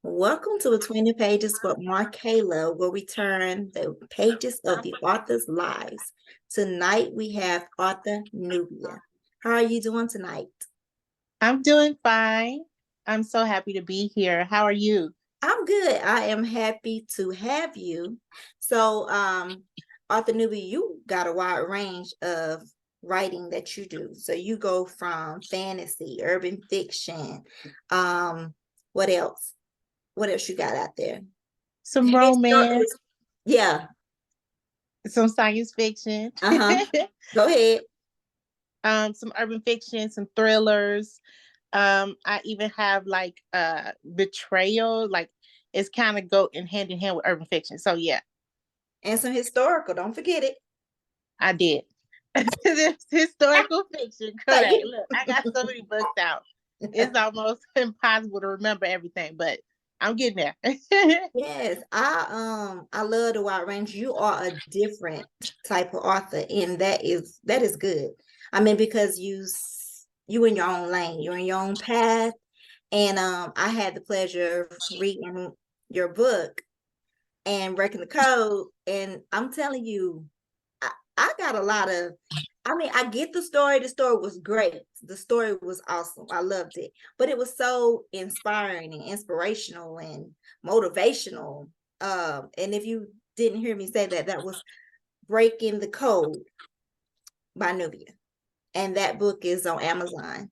Welcome to Between the Pages with Markayla, where we turn the pages of the author's lives. Tonight we have author Nubia. How are you doing tonight? I'm doing fine. I'm so happy to be here. How are you? I'm good. I am happy to have you. So, author Nubia, you got a wide range of writing that you do. So you go from fantasy, urban fiction. What else? What else you got out there? Some romance, Historical. Yeah. some science fiction, Uh-huh. Go ahead. some urban fiction, some thrillers. I even have like betrayal, like it's kind of go in hand with urban fiction. So yeah, And some historical. Don't forget it. I did. This historical fiction, Say correct. Look, I got so many books out. it. It's almost impossible to remember everything, but I'm getting there. Yes, I love the wide range. You are a different type of author, and that is good. I mean, because you in your own lane, you're in your own path. And I had the pleasure of reading your book and breaking the code. And I'm telling you, I got a lot of, I mean, I get the story. The story was great. The story was awesome. I loved it. But it was so inspiring and inspirational and motivational. And if you didn't hear me say that, that was Breaking the Code by Nubia. And that book is on Amazon.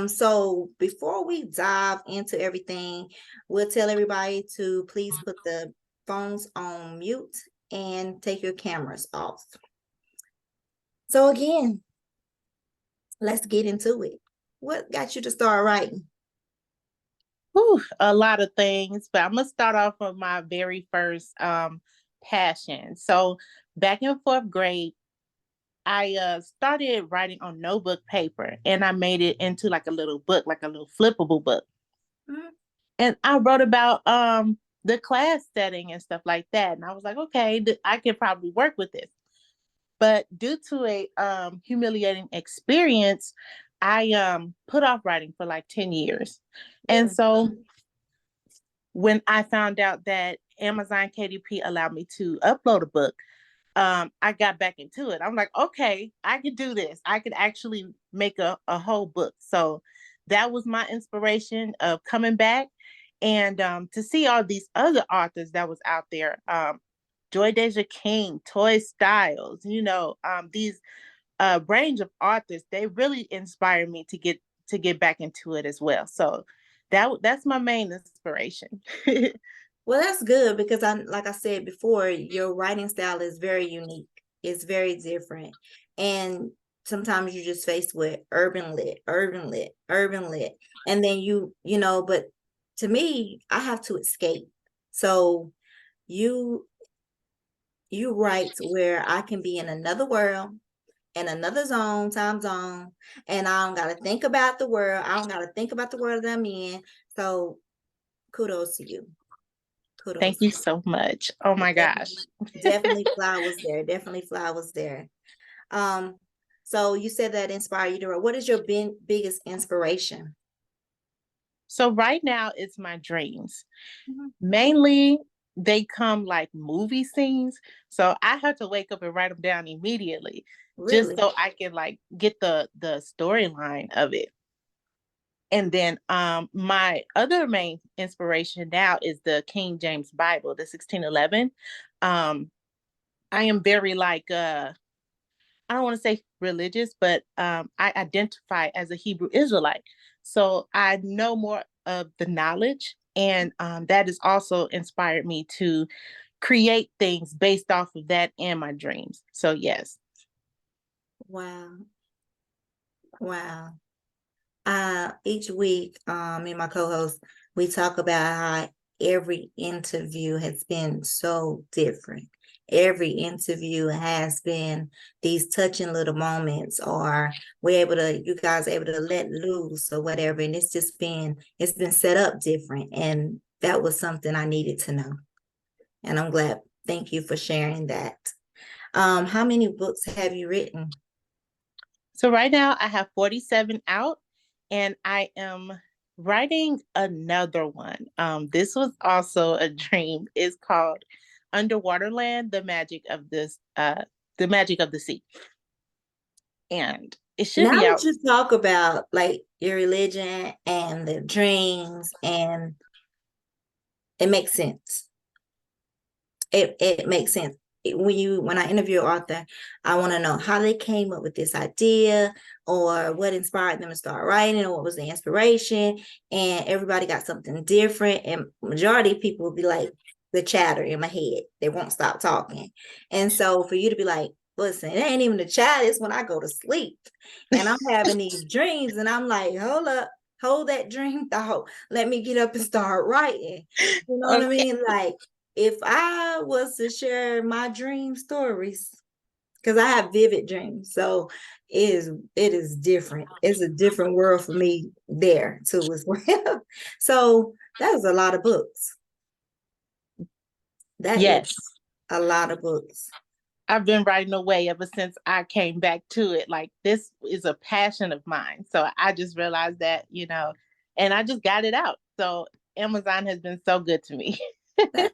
So before we dive into everything, we'll tell everybody to please put the phones on mute and take your cameras off. So again, let's get into it. What got you to start writing? Whew, a lot of things, but I'm gonna start off with my very first passion. So back in fourth grade, I started writing on notebook paper and I made it into like a little book, like a little flippable book. Mhm. And I wrote about the class setting and stuff like that. And I was like, okay, I can probably work with this. But due to a humiliating experience, I put off writing for like 10 years. And Really? so when I found out that Amazon KDP allowed me to upload a book, I got back into it. I'm like, okay, I could do this. I could actually make a whole book. So that was my inspiration of coming back and to see all these other authors that was out there. Joy Deja King, Toy Styles, these range of authors, they really inspired me to get back into it as well. So that's my main inspiration. Well, that's good because like I said before, your writing style is very unique. It's very different. And sometimes you're just faced with urban lit, urban lit, urban lit. And then but to me, I have to escape. So you you write where I can be in another world, in another time zone, and I don't gotta think about the world. I don't gotta think about the world that I'm in. So kudos to you. Thank Kudos to you you. so much. Oh my gosh. Definitely, definitely flowers there. Definitely flowers there. Um, so you said that inspired you to write. What is your biggest inspiration? So right now it's my dreams. Mhm. Mainly they come like movie scenes. So I have to wake up and write them down immediately just Really? so I can like get the storyline of it. And then my other main inspiration now is the King James Bible, the 1611. Um I am very like I don't want to say religious, but I identify as a Hebrew Israelite. So I know more of the knowledge, and that has also inspired me to create things based off of that and my dreams. So, yes. Wow. Wow. Each week, me and my co-host, we talk about how every interview has been so different. Every interview has been these touching little moments, or you guys are able to let loose or whatever. And it's been set up different. And that was something I needed to know. And I'm glad. Thank you for sharing that. How many books have you written? So, right now I have 47 out, and I am Writing another one. This was also a dream. It's called Underwater Land, the magic of the sea. And it should Now be that out. you talk about like your religion and the dreams, and it makes sense. It makes sense. When I interview an author, I want to know how they came up with this idea, or what inspired them to start writing, or what was the inspiration. And everybody got something different. And majority of people will be like the chatter in my head. They won't stop talking. And so for you to be like, listen, it ain't even the chat, it's when I go to sleep. And I'm having these dreams, and I'm like, hold up, hold that dream thought. Let me get up and start writing. You know what I Okay. mean? Like, if I was to share my dream stories, because I have vivid dreams, so it is different. It's a different world for me there too as well. So that is a lot of books. That is Yes. a lot of books. I've been writing away ever since I came back to it. Like this is a passion of mine. So I just realized that, and I just got it out. So Amazon has been so good to me. That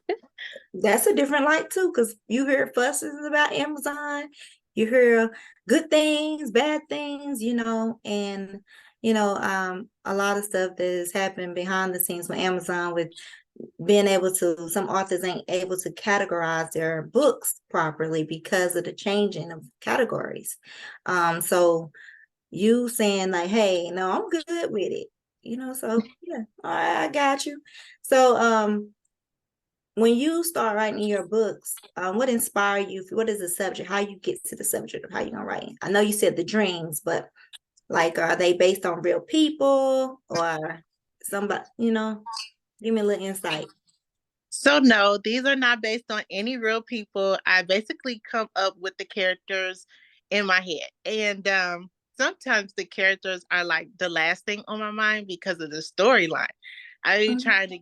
that's a different light too, because you hear fusses about Amazon, you hear good things, bad things, and a lot of stuff that is happening behind the scenes with Amazon, with being able to, some authors ain't able to categorize their books properly because of the changing of categories. So you saying like, hey, no, I'm good with it, so yeah, all right, I got you. So when you start writing your books, what inspired you? What is the subject? How you get to the subject of how you're gonna write? I know you said the dreams, but like, are they based on real people or somebody? Give me a little insight. So no, these are not based on any real people. I basically come up with the characters in my head. And sometimes the characters are like the last thing on my mind because of the storyline. I be Mhm. trying to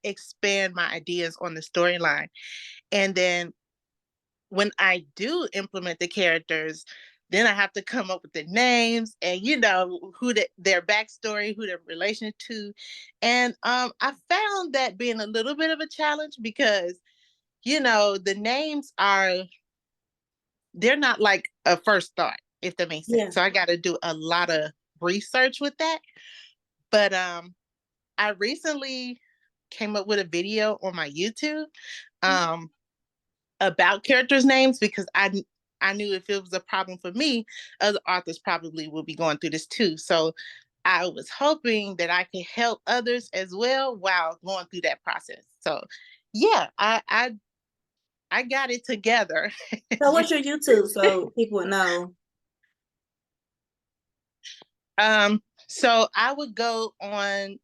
expand my ideas on the storyline. And then when I do implement the characters, then I have to come up with the names and who their backstory, who they're relation to. And I found that being a little bit of a challenge because the names they're not like a first thought, if that makes sense. Yeah. So I got to do a lot of research with that. But I recently came up with a video on my YouTube. Um, about characters' names because I knew if it was a problem for me, other authors probably will be going through this too. So I was hoping that I could help others as well while going through that process. So yeah, I got it together. So what's your YouTube so people would know? So I would go on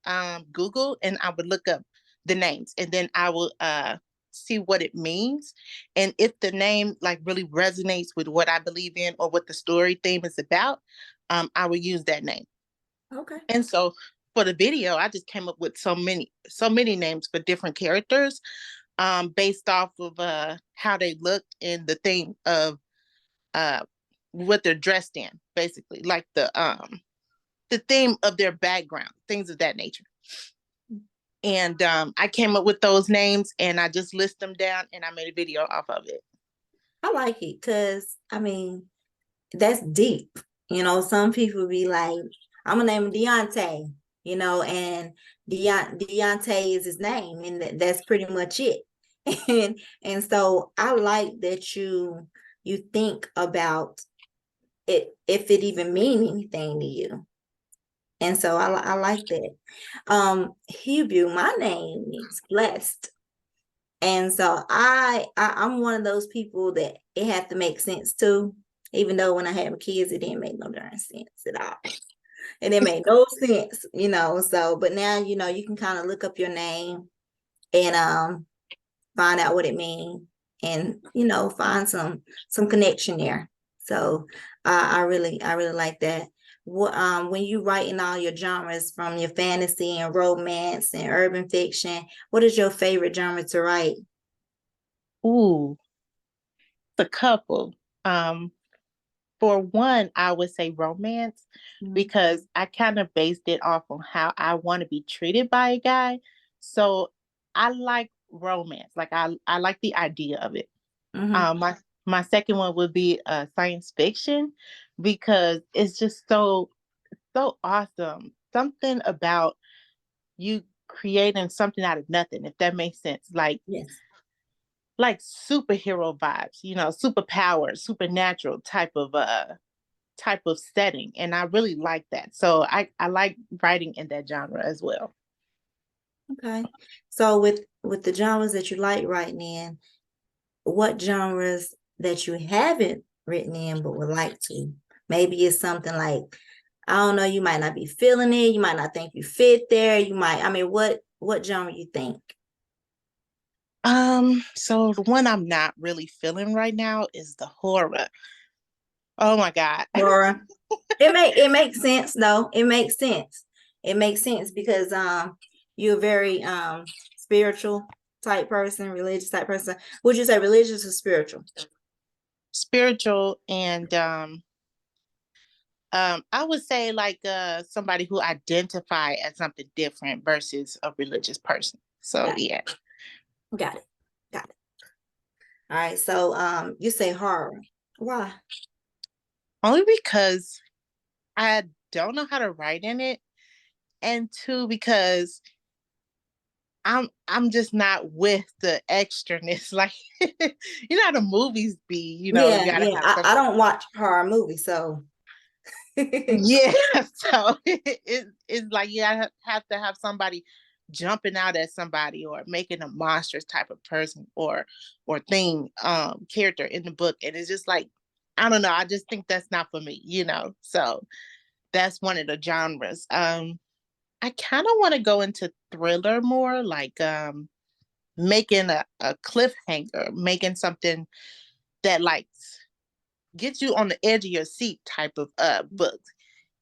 Google and I would look up the names and then I will see what it means. And if the name like really resonates with what I believe in or what the story theme is about, I will use that name. Okay. And so for the video, I just came up with so many names for different characters, based off of how they look and the theme of uh what they're dressed in, basically. Like the theme of their background, things of that nature. And I came up with those names and I just list them down and I made a video off of it. I like it because I mean that's deep. Some people be like, I'm gonna name him Deontay, and Deontay is his name, and that's pretty much it. And so I like that you think about it, if it even mean anything to you. And so I like that. Hebrew, my name means blessed. And so I'm one of those people that it had to make sense too. Even though when I had my kids, it didn't make no darn sense at all. And it made no sense. So but now you can kind of look up your name and find out what it means, and find some connection there. So I really like that. When you writing all your genres, from your fantasy and romance and urban fiction, what is your favorite genre to write? Ooh, a couple. Um, for one, I would say romance Mhm. because I kind of based it off on how I want to be treated by a guy. So I like romance. Like I like the idea of it. Mhm. My second one would be science fiction because it's just so awesome. Something about you creating something out of nothing, if that makes sense. Yes. Like superhero vibes, superpower, supernatural type of setting. And I really like that. So I like writing in that genre as well. Okay. So with the genres that you like writing in, what genres that you haven't written in but would like to? Maybe it's something like, I don't know, you might not be feeling it, you might not think you fit there, you might, I mean, what genre you think? So the one I'm not really feeling right now is the horror. Oh my God. Or it makes sense though. It makes sense. It makes sense because you're a very spiritual type person, religious type person. Would you say religious or spiritual? Spiritual and I would say like somebody who identify as something different versus a religious person. So Got it. yeah. Got it. Got it. All right. So you say horror. Why? Only because I don't know how to write in it. And two, because I'm just not with the extraness. Like you know how the movies be, you Yeah, gotta yeah. have I something. don't watch horror movies, so Yeah. So it's like you have to have somebody jumping out at somebody or making a monstrous type of person or thing, character in the book. And it's just like, I don't know, I just think that's not for me. So that's one of the genres. I kind of want to go into thriller more, like making a cliffhanger, making something that like gets you on the edge of your seat type of books.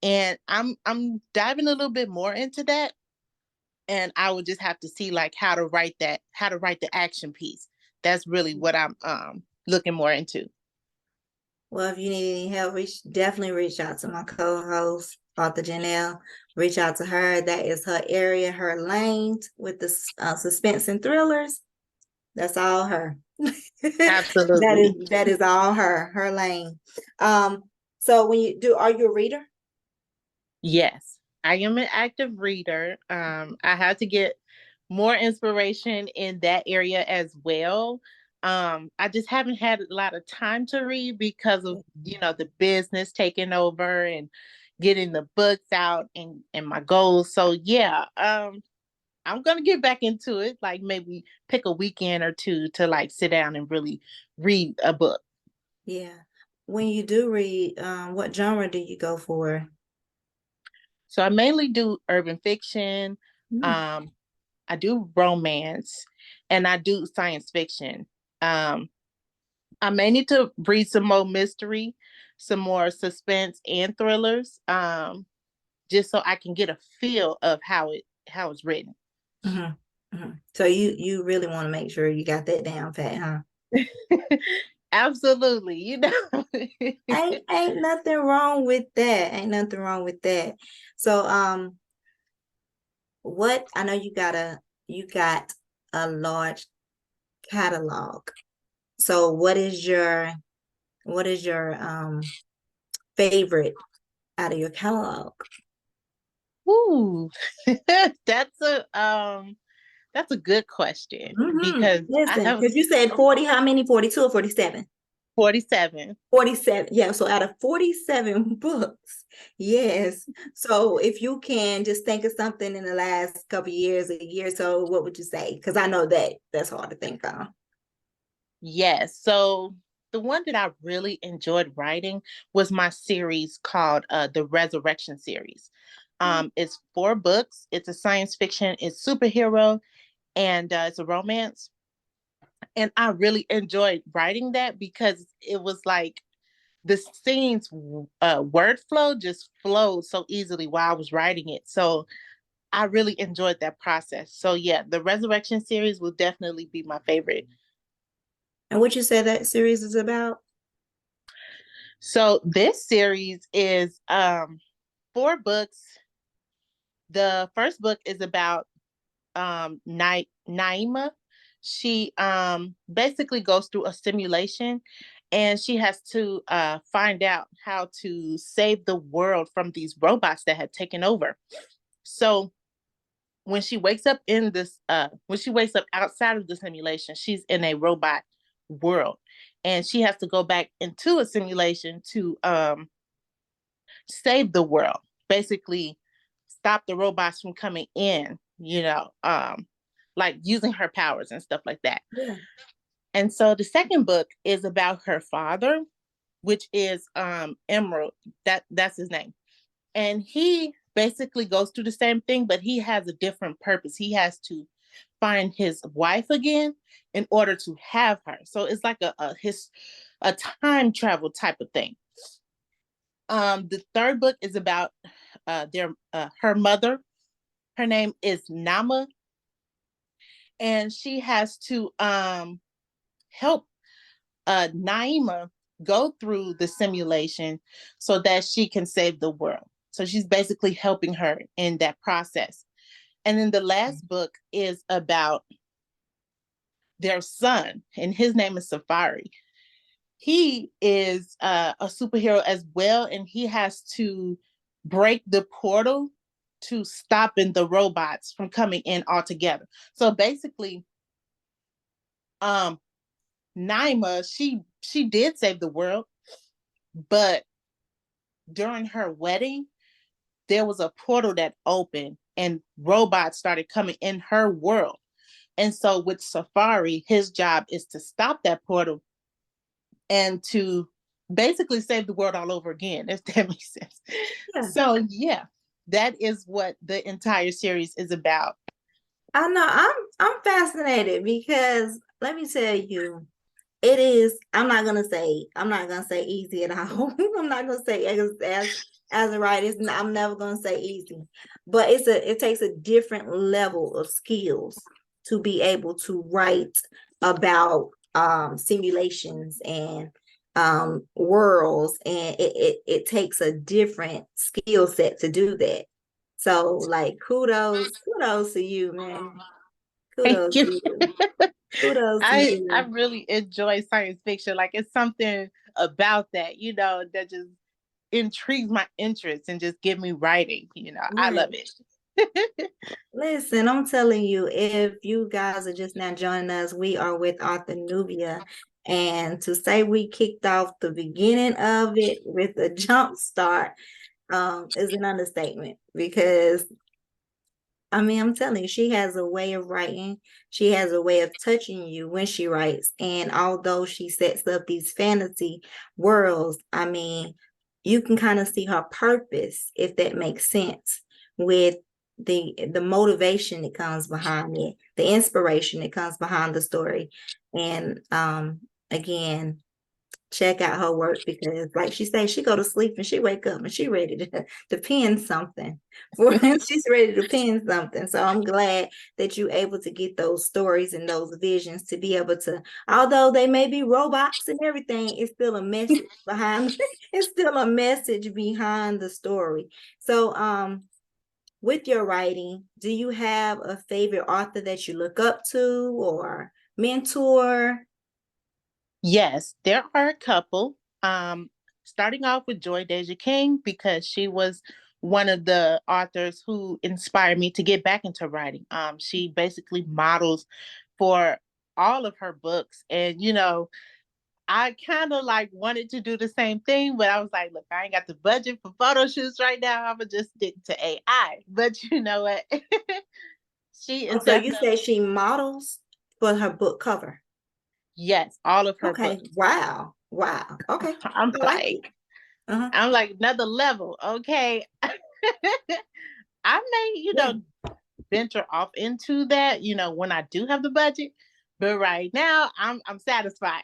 And I'm diving a little bit more into that. And I would just have to see like how to write the action piece. That's really what I'm looking more into. well, if you need any help, definitely reach out to my co-host, author Janelle. Reach out to her. That is her area, her lane with the suspense and thrillers. That's all her. Absolutely. That is all her lane. So when you do, are you a reader? Yes, I am an active reader. I had to get more inspiration in that area as well. I just haven't had a lot of time to read because of, the business taking over and getting the books out and my goals. So yeah, I'm gonna get back into it, like maybe pick a weekend or two to like sit down and really read a book. Yeah. When you do read, what genre do you go for? So I mainly do urban fiction. Hmm. Um, I do romance and I do science fiction. Um, I may need to read some more mystery, some more suspense and thrillers, just so I can get a feel of how it's written. Hmm. Hmm. So you really want to make sure you got that down pat, huh? Absolutely, Ain't nothing wrong with that. Ain't nothing wrong with that. So what I know you got a large catalog. So what is your favorite out of your catalog? Ooh, that's a good question because I Listen, have because you said 40, how many? 42 or 47? 47. 47. Yeah, so out of 47 books. Yes. So if you can just think of something in the last couple of years, a year or so, what would you say? Because I know that's hard to think of. Yes. So the one that I really enjoyed writing was my series called the Resurrection series. It's 4 books. It's a science fiction, it's superhero, and it's a romance. And I really enjoyed writing that because it was like the scenes word flow just flowed so easily while I was writing it. So I really enjoyed that process. So yeah, the Resurrection series will definitely be my favorite. And what you say that series is about? So this series is 4 books. The first book is about Naima. She basically goes through a simulation, and she has to find out how to save the world from these robots that had taken over. So when she wakes up when she wakes up outside of the simulation, she's in a robot world, and she has to go back into a simulation to save the world, basically stop the robots from coming in, like using her powers and stuff like that. Yeah. And so the second book is about her father, which is Emerald. That's his name. And he basically goes through the same thing, but he has a different purpose. He has to find his wife again in order to have her. So it's like a time travel type of thing. The third book is about her mother. Her name is Nama, and she has to help Naima go through the simulation so that she can save the world. So she's basically helping her in that process. And then the last book is about their son, and his name is Safari. He is a superhero as well, and he has to break the portal to stopping the robots from coming in altogether. So basically, Naima, she did save the world, but during her wedding, there was a portal that opened and robots started coming in her world. And so with Safari, his job is to stop that portal and to basically save the world all over again, if that makes sense. Yeah. So yeah, that is what the entire series is about. I know I'm fascinated because let me tell you, it is, I'm not gonna say easy at all. I'm not gonna say as a writer, I'm never gonna say easy, but it takes a different level of skills to be able to write about simulations and worlds, and it takes a different skill set to do that. So like kudos to you, man. Thank Kudos you. to you. Kudos to I you. really enjoy science fiction. Like it's something about that, that just intrigues my interest and just give me writing. I love Right. it. Listen, I'm telling you, if you guys are just now joining us, we are with author Nubia. And to say we kicked off the beginning of it with a jump start is an understatement because I mean, I'm telling you, she has a way of writing. She has a way of touching you when she writes. And although she sets up these fantasy worlds, I mean, you can kind of see her purpose, if that makes sense, with the motivation that comes behind it, the inspiration that comes behind the story. And again, check out her work because like she says, she go to sleep and she wake up and she ready to pen something for she's ready to pen something. So I'm glad that you're able to get those stories and those visions to be able to, although they may be robots and everything, it's still a message behind it's still a message behind the story. So with your writing, do you have a favorite author that you look up to or mentor? Yes, there are a couple. Starting off with Joy Deja King, because she was one of the authors who inspired me to get back into writing. She basically models for all of her books. And, I kind of like wanted to do the same thing, but I was like, look, I ain't got the budget for photo shoots right now. I'm gonna just stick to AI. But you know what? She is Oh, so you definitely, say she models for her book cover. yes, all of her Okay. books. Wow. Wow. Okay. I'm I like it. like, Uh-huh. I'm like another level, okay? I may, Yeah. venture off into that, when I do have the budget. But right now, I'm satisfied.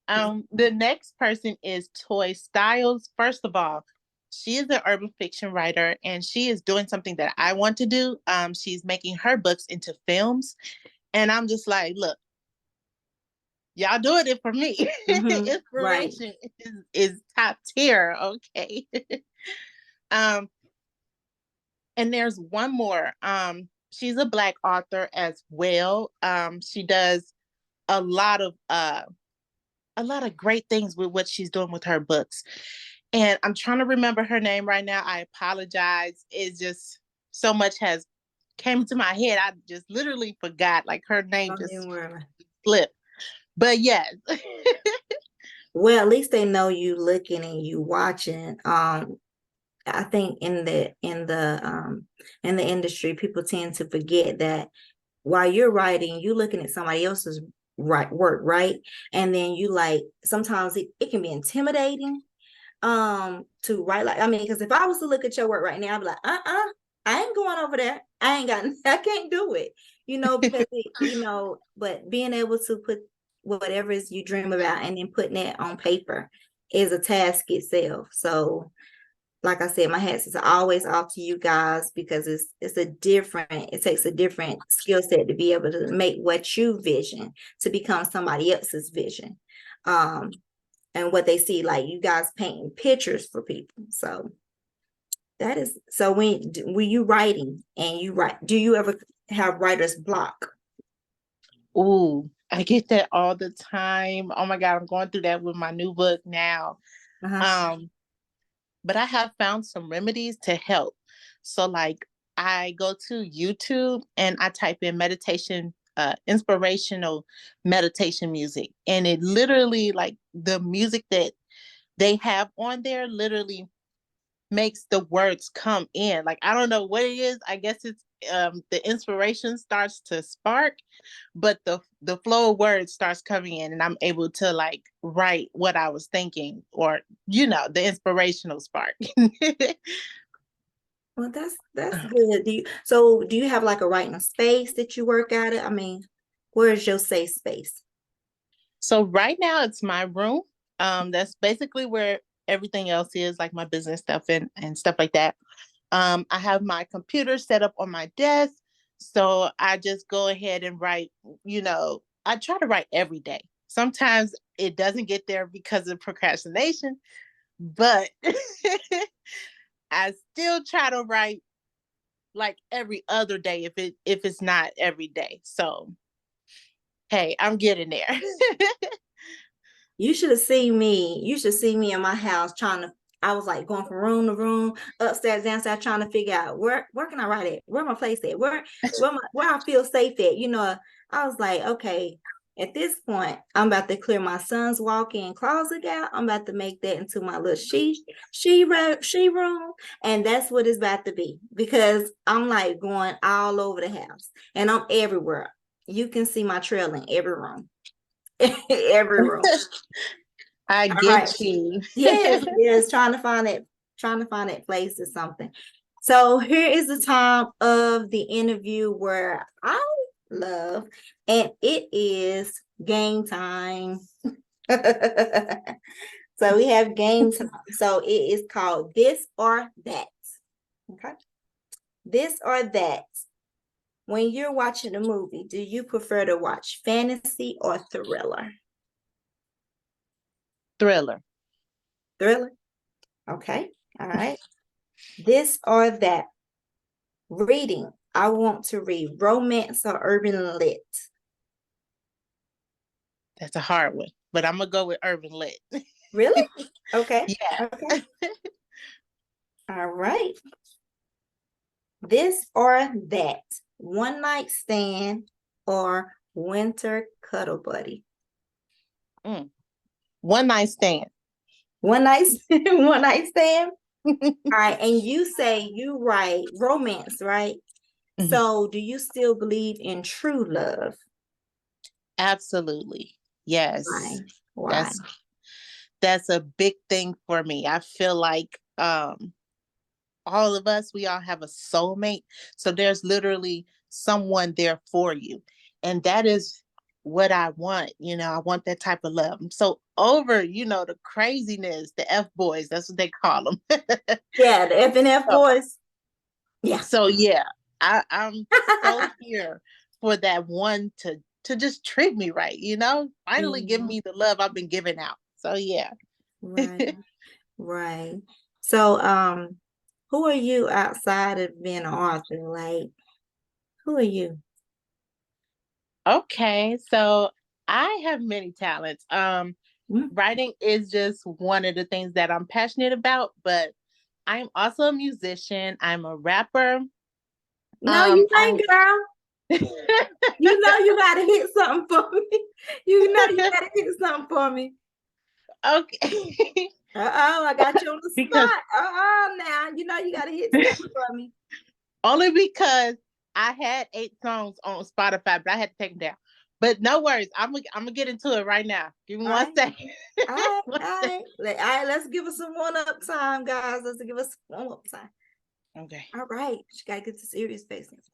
The next person is Toy Styles. First of all, she is an urban fiction writer, and she is doing something that I want to do. She's making her books into films, and I'm just like, look, y'all doing it for me. Right. Inspiration is top tier. Okay. um, and there's one more. She's a Black author as well. She does a lot of great things with what she's doing with her books. And I'm trying to remember her name right now. I apologize. It's just so much has came to my head. I just literally forgot. Like her name Don't even just worry. slipped. But yes. Well, at least they know you looking and you watching. I think in the industry, people tend to forget that while you're writing, you looking at somebody else's work, right? And then you like sometimes it can be intimidating to write like I mean, because if I was to look at your work right now, I'd be like, I ain't going over there. I ain't got I can't do it, because but being able to put whatever is you dream about and then putting it on paper is a task itself. So like I said, my hats is always off to you guys because it takes a different skill set to be able to make what you vision to become somebody else's vision. And what they see, like you guys painting pictures for people. So that is so when you writing and you write, do you ever have writer's block? Ooh, I get that all the time. Oh my God, I'm going through that with my new book now. Uh-huh. Um, but I have found some remedies to help. So like I go to YouTube and I type in meditation, inspirational meditation music. And it literally like the music that they have on there literally makes the words come in. Like I don't know what it is. I guess it's the inspiration starts to spark, but the flow of words starts coming in and I'm able to like write what I was thinking or the inspirational spark. Well, that's good. Do you have like a writing space that you work out of? I mean, where is your safe space? So right now it's my room. That's basically where everything else is, like my business stuff and stuff like that. I have my computer set up on my desk. So I just go ahead and write, I try to write every day. Sometimes it doesn't get there because of procrastination, but I still try to write like every other day if it's not every day. So hey, I'm getting there. You should have seen me. You should see me in my house trying to. I was like going from room to room, upstairs, downstairs, trying to figure out where can I write it? Where my place at? Where I feel safe at? I was like, okay, at this point, I'm about to clear my son's walk-in closet out. I'm about to make that into my little she room, and that's what it's about to be because I'm like going all over the house and I'm everywhere. You can see my trail in every room. Every room. I All right. get you. Yes, trying to find that place or something. So here is the time of the interview where I love, and it is game time. So we have game time. So it is called This or That. Okay. This or That. When you're watching a movie, do you prefer to watch fantasy or thriller? Thriller. Thriller. Okay. All right. This or that. Reading. I want to read romance or urban lit. That's a hard one, but I'm gonna go with urban lit. Really? Okay. Okay. Yeah. All right. This or that. One night stand or winter cuddle buddy. One night stand. One night stand. All right. And you say you write romance, right? Mhm. So do you still believe in true love? Absolutely. Yes. Why? Why? That's that's a big thing for me. I feel like all of us, we all have a soulmate. So there's literally someone there for you. And that is what I want. I want that type of love. I'm so over, the craziness, the F boys, that's what they call them. Yeah, the F and F so, boys. Yeah. so yeah, I'm so here for that one to to just treat me right, finally give Mhm. me the love I've been giving out. So yeah. Right, right. So, who are you outside of being an author? Like, who are you? Okay, so I have many talents. Mm. Writing is just one of the things that I'm passionate about, but I'm also a musician. I'm a rapper. No, you I ain't, girl. You know you gotta hit something for me. You know you gotta hit something for me. okay. I got you on the because spot. Now you know you gotta hit something for me. only because I had 8 songs on Spotify, but I had to take them down. But no worries, I'm gonna get into it right now. Give me All one right, second. all right, One all second. right. All right, let's give us some one-up time, guys. Let's give us one-up time. Okay. All right, she gotta get to serious business.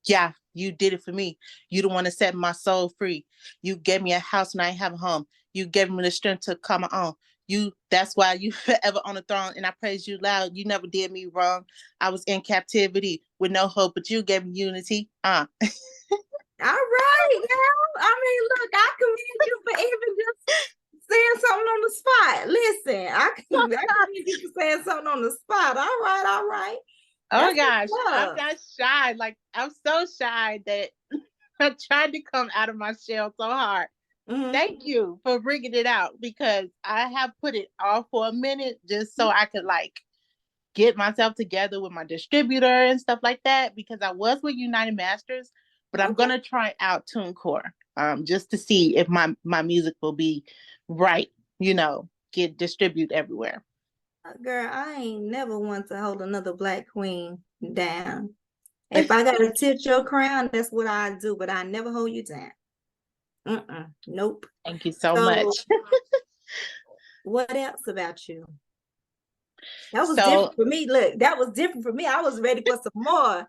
Yeah, you did it for me. You the one that set my soul free. You gave me a house when I ain't have a home. You gave me the strength to come on. That's why you forever on the throne, and I praise you loud. You never did me wrong. I was in captivity with no hope, but you gave me unity. All right, now. I mean, look, I commend you for even just saying something on the spot. Listen, I commend you for saying something on the spot. All right, all right. Oh my That's gosh, what's I'm up. not shy. Like I'm so shy that I tried to come out of my shell so hard. Mhm. Thank you for bringing it out because I have put it off for a minute just so I could like get myself together with my distributor and stuff like that because I was with United Masters, but I'm Okay. gonna try out TuneCore just to see if my music will be right, get distributed everywhere. Girl, I ain't never want to hold another black queen down. If I gotta tilt your crown, that's what I do, but I never hold you down. Nope. Thank you so So, much. what else about you? That was So different for me. Look, that was different for me. I was ready for some more.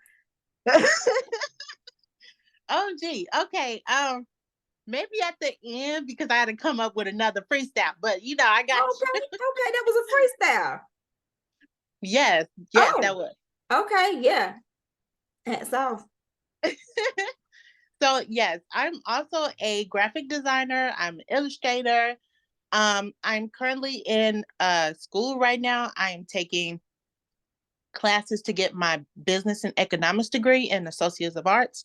oh gee, okay. Maybe at the end because I had to come up with another freestyle, but I got Okay, you. okay, that was a freestyle. Yes, yes, that Oh, was. okay, yeah. Hats off. So yes, I'm also a graphic designer. I'm an illustrator. I'm currently in school right now. I am taking classes to get my business and economics degree and associates of arts.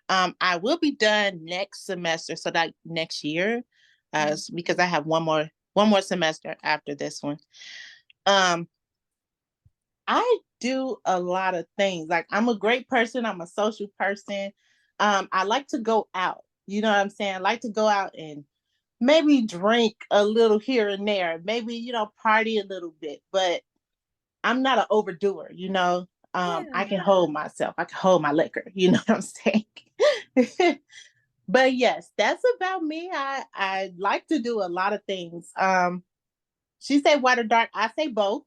I will be done next semester, so that next year, because I have one more semester after this one. Um, I do a lot of things. Like I'm a great person. I'm a social person. I like to go out. You know what I'm saying? I like to go out and maybe drink a little here and there. Maybe, party a little bit, but I'm not an overdoer. I Yeah. can hold myself. I can hold my liquor. You know what I'm saying? But yes, that's about me. I like to do a lot of things. She said white or dark. I say both.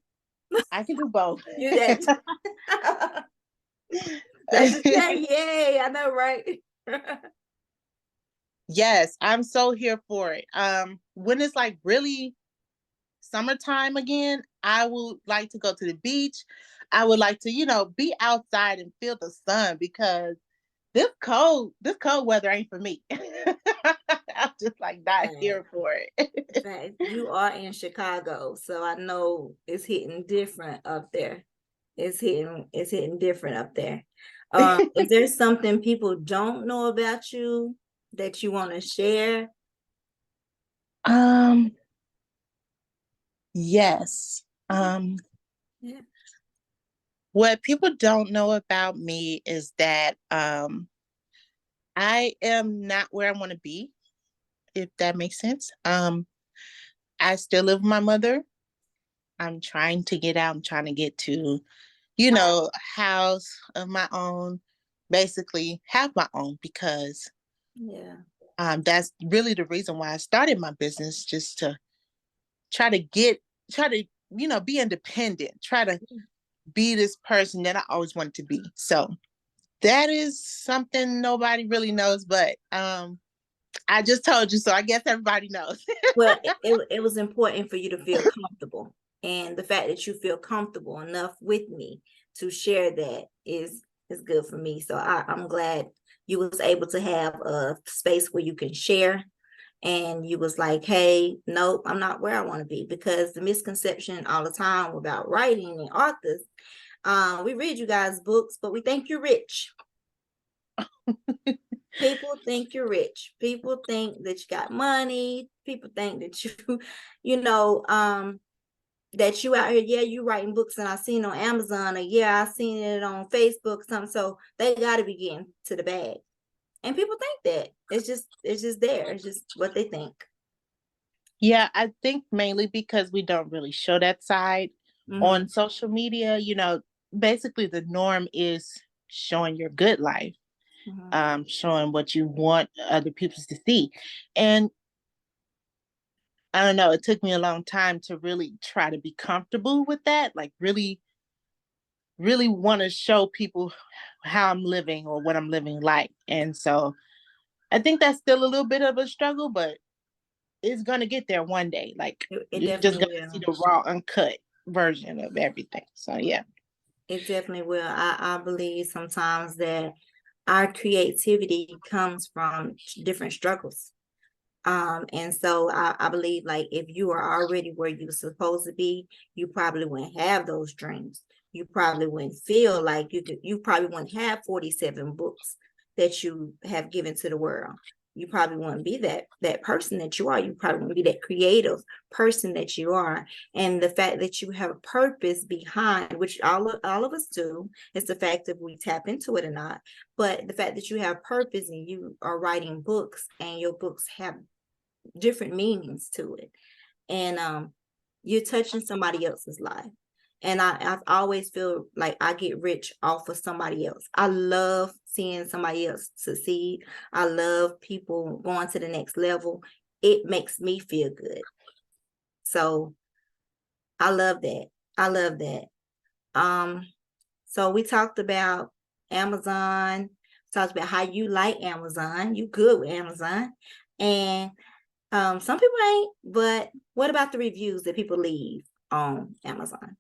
I can do both. You that. That's the thing. Yay, I know, right? Yes, I'm so here for it. When it's like really summertime again, I would like to go to the beach. I would like to, be outside and feel the sun because this cold weather ain't for me. I'm just like not Fact, here for it. fact. You are in Chicago, so I know it's hitting different up there. It's hitting different up there. Is there something people don't know about you that you want to share? um, yes. Yeah. What people don't know about me is that I am not where I want to be, if that makes sense. I still live with my mother. I'm trying to get out. I'm trying to get to, a house of my own, basically have my own because Yeah. that's really the reason why I started my business, just to try to try to, be independent, try to be this person that I always wanted to be. So that is something nobody really knows, but I just told you, so I guess everybody knows. Well, it was important for you to feel comfortable. And the fact that you feel comfortable enough with me to share that is good for me. So I'm glad you was able to have a space where you can share, and you was like, hey, nope, I'm not where I want to be. Because the misconception all the time about writing and authors, we read you guys books, but we think you're rich. People think you're rich. People think that you got money. People think that you, you know, that you out here, yeah, you writing books and I seen on Amazon, or yeah, I seen it on Facebook or something. So they gotta be getting to the bag. And people think that. It's just there. It's just what they think. Yeah, I think mainly because we don't really show that side on Mm-hmm. social media. Basically the norm is showing your good life, Mm-hmm. showing what you want other people to see. And I don't know, it took me a long time to really try to be comfortable with that, like really, really want to show people how I'm living or what I'm living like. And so I think that's still a little bit of a struggle, but it's gonna get there one day. Like It you're just definitely gonna see will. the raw, uncut version of everything. So yeah. It definitely will. I believe sometimes that our creativity comes from different struggles. And so I believe, like, if you are already where you're supposed to be, you probably wouldn't have those dreams. You probably wouldn't feel like you probably wouldn't have 47 books that you have given to the world. You probably wouldn't be that person that you are. You probably wouldn't be that creative person that you are. And the fact that you have a purpose behind, which all of us do, is the fact that we tap into it or not. But the fact that you have purpose and you are writing books and your books have different meanings to it, and you're touching somebody else's life. And I've always feel like I get rich off of somebody else. I love seeing somebody else succeed. I love people going to the next level. It makes me feel good. So I love that. I love that. um so we talked about Amazon, talked about how you like Amazon, you good with Amazon, and some people ain't, but what about the reviews that people leave on Amazon?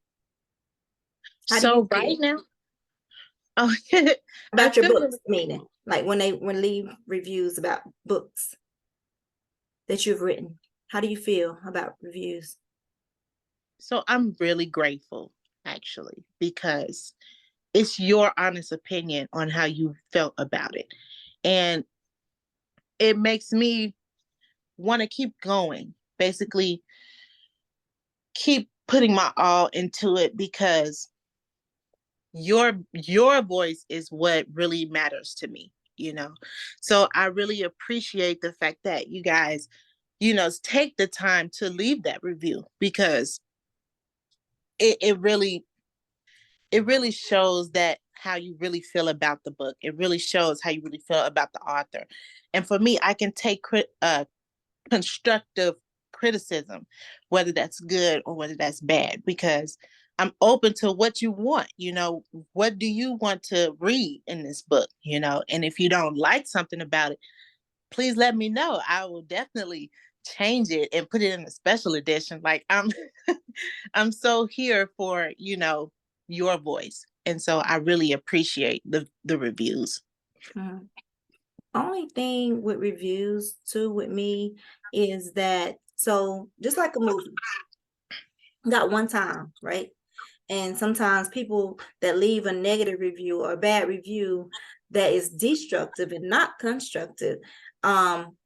How do you So right feel now, oh, I about your feel really books, meaning like when they leave reviews about books that you've written? How do you feel about reviews? so I'm really grateful actually because it's your honest opinion on how you felt about it. And it makes me want to keep going. Basically, keep putting my all into it because your voice is what really matters to me. So I really appreciate the fact that you guys take the time to leave that review because it really shows that how you really feel about the book. It really shows how you really feel about the author. And for me, I can take constructive criticism, whether that's good or whether that's bad, because I'm open to what you want. What do you want to read in this book? And if you don't like something about it, please let me know. I will definitely change it and put it in a special edition. Like I'm so here for, your voice. And so I really appreciate the reviews. Mhm. Only thing with reviews too with me is that, so just like a movie, got one time, right? And sometimes people that leave a negative review or a bad review that is destructive and not constructive, um,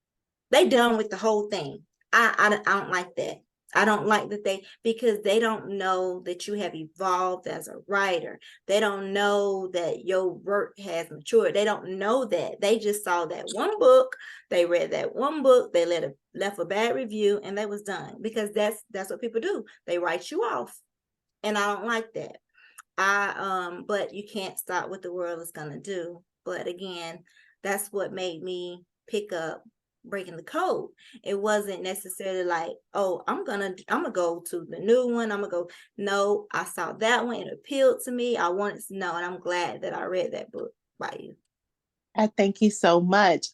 they done with the whole thing. I don't like that. I don't like that because they don't know that you have evolved as a writer. They don't know that your work has matured. They don't know that. They just saw that one book, they read that one book, they left a bad review, and they was done. Because that's what people do. They write you off. And I don't like that. But you can't stop what the world is gonna do. But again, that's what made me pick up breaking the code. It wasn't necessarily like, oh, I'm gonna go to the new one. I'm gonna go. No, I saw that one. It appealed to me. I wanted to know, and I'm glad that I read that book by you. I thank you so much.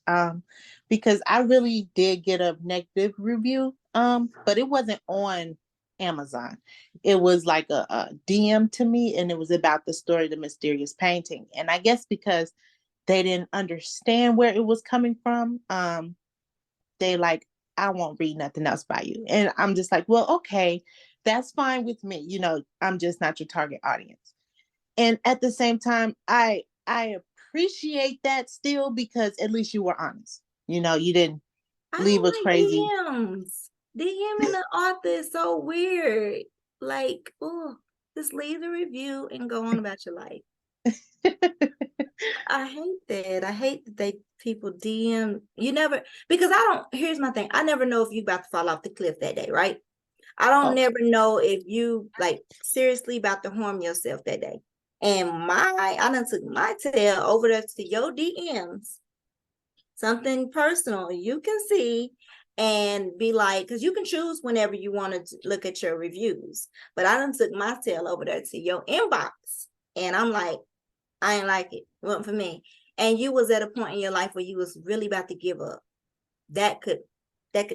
Because I really did get a negative review. But it wasn't on Amazon. It was like a DM to me, and it was about the story of the mysterious painting. And I guess because they didn't understand where it was coming from. They like, I won't read nothing else by you. And I'm just like, well, okay, that's fine with me. You know, I'm just not your target audience. And at the same time, I appreciate that still, because at least you were honest. You know, you didn't I leave don't a like crazy. DMs. DM in the author is so weird. Like, oh, just leave the review and go on about your life. I hate that. I hate that people DM. You never, because I don't, here's my thing. I never know if you about to fall off the cliff that day, right? I don't Okay. never know if you like seriously about to harm yourself that day. And I done took my tail over there to your DMs, something personal you can see, and be like, because you can choose whenever you want to look at your reviews. But I done took my tail over there to your inbox, and I'm like, I ain't like it. It wasn't for me. And you was at a point in your life where you was really about to give up. That could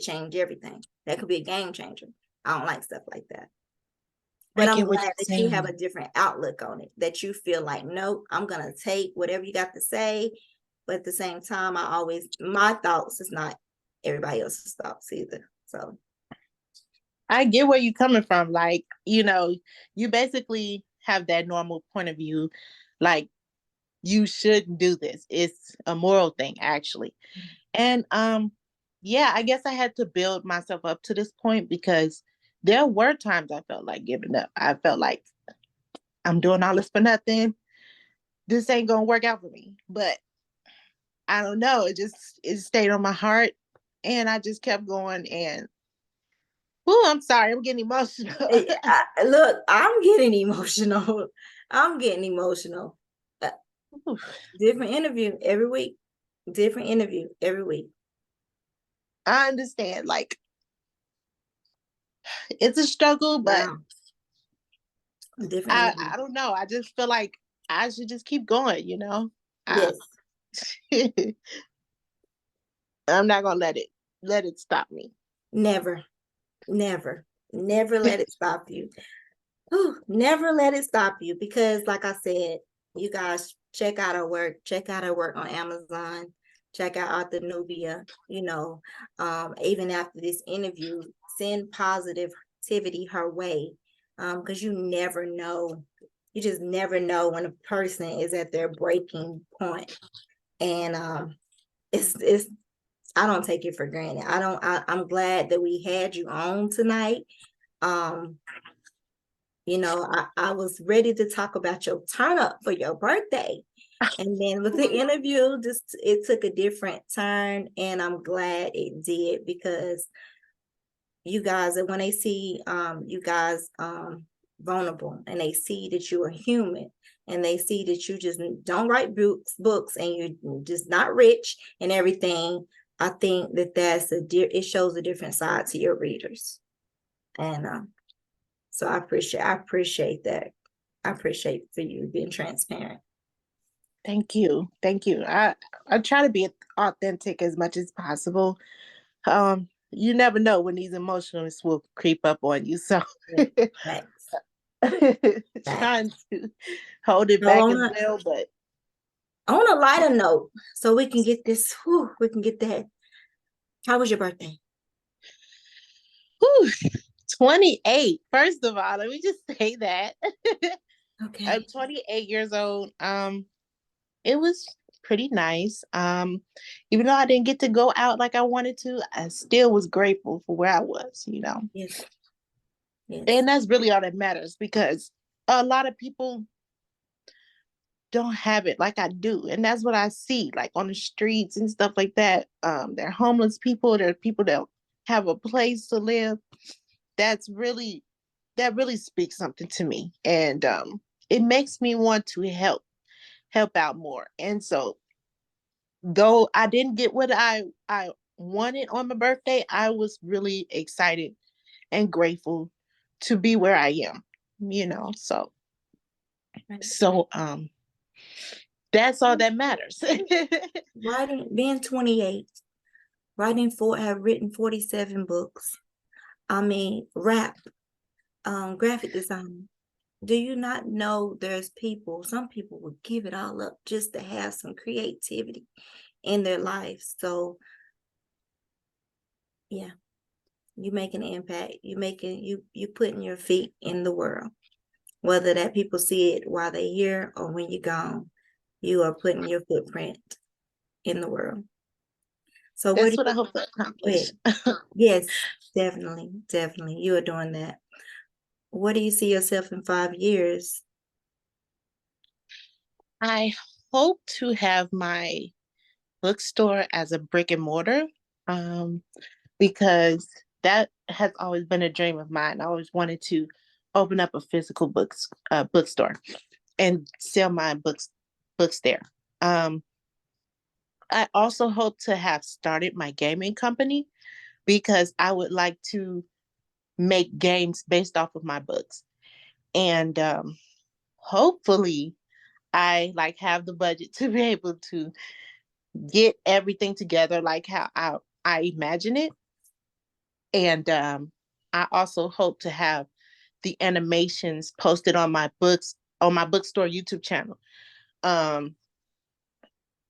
change everything. That could be a game changer. I don't like stuff like that. I But I'm get what glad you're that you have a saying. different outlook on it, that you feel like, nope, I'm going to take whatever you got to say. But at the same time, my thoughts is not everybody else's thoughts either. So I get where you're coming from. Like, you know, you basically have that normal point of view. Like, you shouldn't do this. It's a moral thing, actually. And yeah, I guess I had to build myself up to this point, because there were times I felt like giving up. I felt like I'm doing all this for nothing. This ain't gonna work out for me. But I don't know. It stayed on my heart, and I just kept going. And oh, I'm sorry, I'm getting emotional. look, I'm getting emotional. I'm getting emotional. Uh, Different interview every week. Different interview every week. I understand. Like, it's a struggle, but Wow. Different I interview. don't know. I just feel like I should just keep going, you know? I, Yes. I'm not gonna let it stop me. Never, never, never let it stop you. Whew, never let it stop you, because like I said, you guys check out her work, on Amazon, check out author Nubia, even after this interview, send positivity her way. Because you just never know when a person is at their breaking point. And it's I don't take it for granted. I'm glad that we had you on tonight. Um, I was ready to talk about your turn up for your birthday. And then with the interview, just it took a different turn, and I'm glad it did, because you guys, when they see you guys vulnerable, and they see that you are human, and they see that you just don't write books, and you're just not rich and everything, I think that it shows a different side to your readers. And so I appreciate that. I appreciate for you being transparent. Thank you. Thank you. I try to be authentic as much as possible. You never know when these emotions will creep up on you. So Facts. trying Facts. to hold it So back as well, but on a lighter note, so we can get this, we can get that. How was your birthday? whew, 28. First of all, let me just say that. I'm Okay. 28 years old. It was pretty nice. Even though I didn't get to go out like I wanted to, I still was grateful for where I was, you know. Yes. Yes. And that's really all that matters, because a lot of people don't have it like I do. And that's what I see, like on the streets and stuff like that. They're homeless people, they're people that have a place to live. That's really that really speaks something to me. And it makes me want to help out more. And so though I didn't get what I wanted on my birthday, I was really excited and grateful to be where I am, you know. So that's all that matters. Being 28, have written 47 books. I mean, rap, graphic design, Do you not know there's people, some people would give it all up just to have some creativity in their life. So yeah, you making an impact. You putting your feet in the world. Whether that people see it while they're here or when you're gone, you are putting your footprint in the world. So what That's do what I you hope to wait? accomplish. Yes, definitely, definitely. You are doing that. What do you see yourself in 5 years? I hope to have my bookstore as a brick and mortar, um, because that has always been a dream of mine. I always wanted to open up a physical bookstore and sell my books there. Um, I also hope to have started my gaming company because I would like to make games based off of my books. And hopefully I like have the budget to be able to get everything together like how I imagine it. And I also hope to have the animations posted on my books on my bookstore YouTube channel. Um,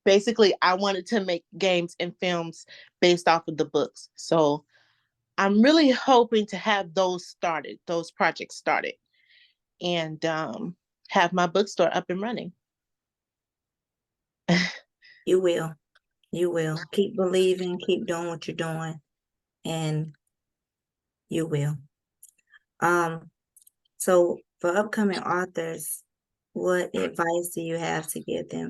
Basically, I wanted to make games and films based off of the books. So I'm really hoping to have those projects started, and have my bookstore up and running. You will. You will. Keep believing, keep doing what you're doing, and you will. Um, so for upcoming authors, what advice do you have to give them?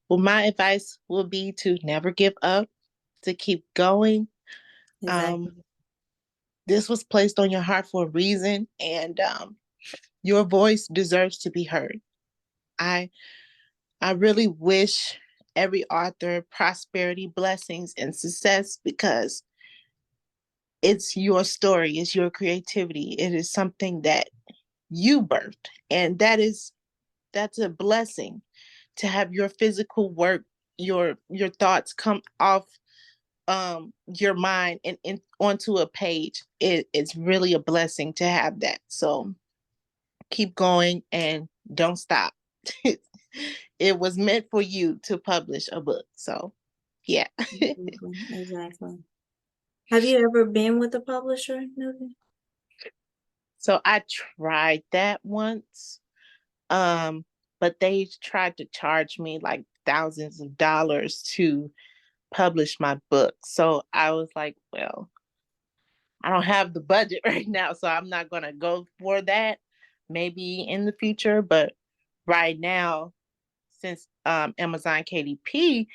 Well, my advice will be to never give up, to keep going. Um, Exactly. this was placed on your heart for a reason, and your voice deserves to be heard. I I really wish every author prosperity, blessings, and success because it's your story, it's your creativity. It is something that you birthed, and that's a blessing to have your physical work, your thoughts come off your mind and onto a page. It's really a blessing to have that. So keep going and don't stop. It was meant for you to publish a book. So yeah. Exactly. Exactly. Have you ever been with a publisher, Nubia? So I tried that once. Um, but they tried to charge me like thousands of dollars to publish my book. So I was like, well, I don't have the budget right now, so I'm not gonna go for that. Maybe in the future, but right now, since Amazon KDP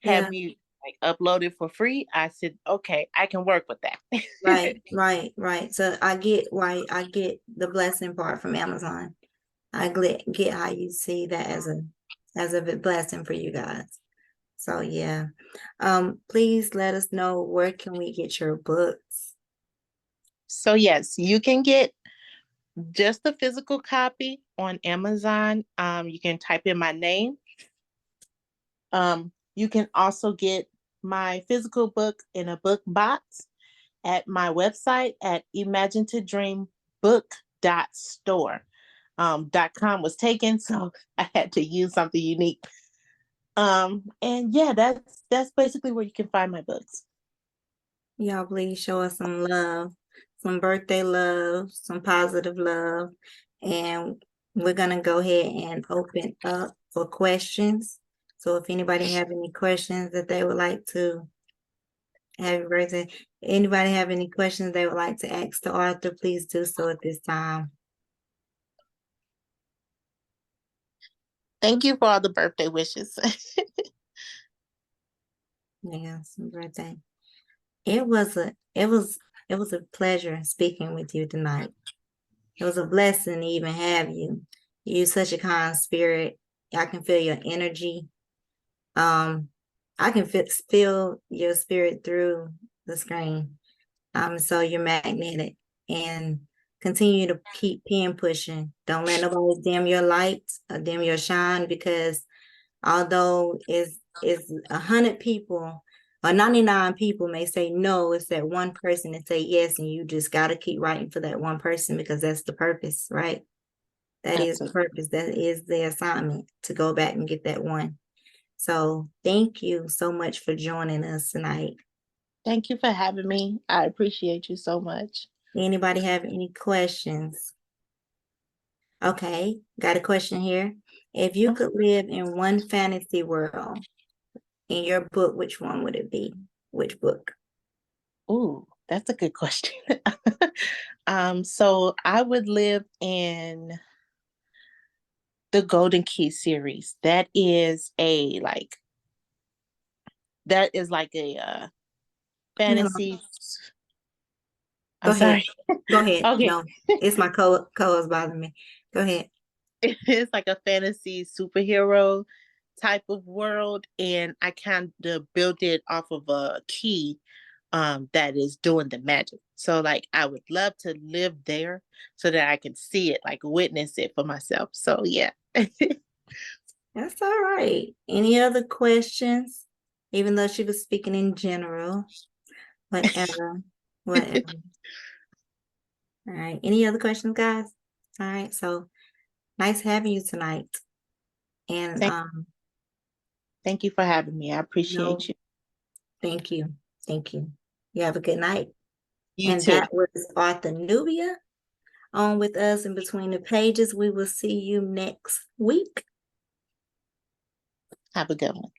had Yeah, me like uploaded for free, I said, okay, I can work with that. right, right, right. So I get why I get the blessing part from Amazon. I get how you see that as a blessing for you guys. So yeah. Please let us know where can we get your books. So yes, you can get just a physical copy on Amazon. You can type in my name. You can also get my physical book in a book box at my website at imaginetodreambook.store. .com was taken, so I had to use something unique. And yeah, that's basically where you can find my books. Y'all please show us some love, some birthday love, some positive love. And we're gonna go ahead and open up for questions. So if anybody have any questions that they would like to have your birthday, anybody have any questions they would like to ask the author, please do so at this time. Thank you for all the birthday wishes. Yeah, some birthday. It was a pleasure speaking with you tonight. It was a blessing to even have you. You're such a kind spirit. I can feel your energy. Um, I can feel your spirit through the screen. So you're magnetic and continue to keep pen pushing. Don't let nobody dim your light or dim your shine because although it's 100 people or 99 people may say no. It's that one person that say yes, and you just got to keep writing for that one person because that's the purpose, right? That is the Absolutely. purpose. That is the assignment to go back and get that one. So thank you so much for joining us tonight. Thank you for having me. I appreciate you so much. Anybody have any questions? Okay, got a question here. If you could live in one fantasy world in your book, which one would it be? Which book? Ooh, that's a good question. So I would live in the Golden Key series. That is like a No, no, fantasy. go I'm ahead. sorry. Go ahead. Okay. No, it's my co-host bothering me. Go ahead. It's like a fantasy superhero type of world, and I kind of built it off of a key that is doing the magic. So like I would love to live there so that I can see it, like witness it for myself. So yeah. That's all right. Any other questions? Even though she was speaking in general, whatever, whatever. All right. Any other questions, guys? All right. So nice having you tonight. And thank, thank you for having me. I no, appreciate you. thank you. Thank you. You have a good night. You And too. that was Arthur Nubia on with us in between the pages. We will see you next week. Have a good one.